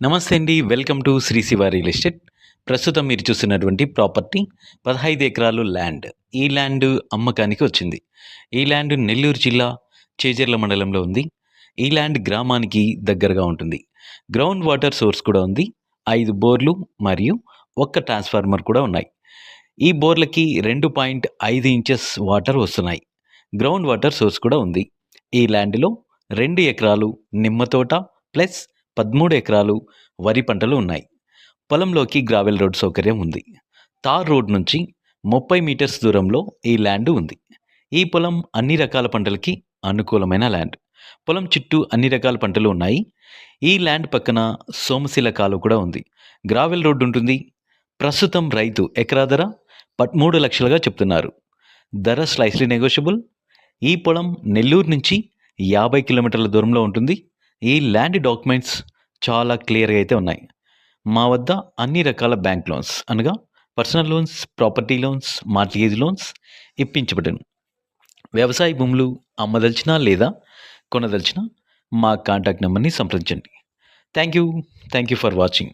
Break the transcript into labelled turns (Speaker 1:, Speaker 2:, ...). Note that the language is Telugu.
Speaker 1: నమస్తే అండి. Welcome to Shri Shiva real estate. ప్రస్తుతం మీరు చూస్తున్నటువంటి ప్రాపర్టీ 15 ఎకరాలు ల్యాండ్. ఈ ల్యాండ్ అమ్మకానికి వచ్చింది. ఈ ల్యాండ్ నెల్లూరు జిల్లా చేజర్ల మండలంలో ఉంది. ఈ ల్యాండ్ గ్రామానికి దగ్గరగా ఉంటుంది. గ్రౌండ్ వాటర్ సోర్స్ కూడా ఉంది. 5 బోర్లు మరియు 1 ట్రాన్స్‌ఫార్మర్ కూడా ఉన్నాయి. ఈ బోర్లకి 2.5 ఇంచెస్ వాటర్ వస్తున్నాయి. గ్రౌండ్ వాటర్ సోర్స్ కూడా ఉంది. ఈ ల్యాండ్‌లో 2 ఎకరాలు నిమ్మ తోట ప్లస్ 13 ఎకరాలు వరి పంటలు ఉన్నాయి. పొలంలోకి గ్రావెల్ రోడ్ సౌకర్యం ఉంది. తార్ రోడ్ నుంచి 30 మీటర్స్ దూరంలో ఈ ల్యాండ్ ఉంది. ఈ పొలం అన్ని రకాల పంటలకి అనుకూలమైన ల్యాండ్. పొలం చుట్టూ అన్ని రకాల పంటలు ఉన్నాయి. ఈ ల్యాండ్ పక్కన సోమశిల కాలువ కూడా ఉంది. గ్రావెల్ రోడ్ ఉంటుంది. ప్రస్తుతం రైతు ఎకరా ధర 13 లక్షలుగా చెప్తున్నారు. ధర స్లైస్లీ నెగోషియబుల్. ఈ పొలం నెల్లూరు నుంచి 50 కిలోమీటర్ల దూరంలో ఉంటుంది. ఈ ల్యాండ్ డాక్యుమెంట్స్ చాలా క్లియర్‌గా అయితే ఉన్నాయి. మా వద్ద అన్ని రకాల బ్యాంక్ లోన్స్ అనగా personal loans, property loans, mortgage loans ఇప్పించబడును. వ్యవసాయ భూములు అమ్మదలిచినా లేదా కొనదలిచినా మా కాంటాక్ట్ నంబర్‌ని సంప్రదించండి. Thank you. Thank you for watching.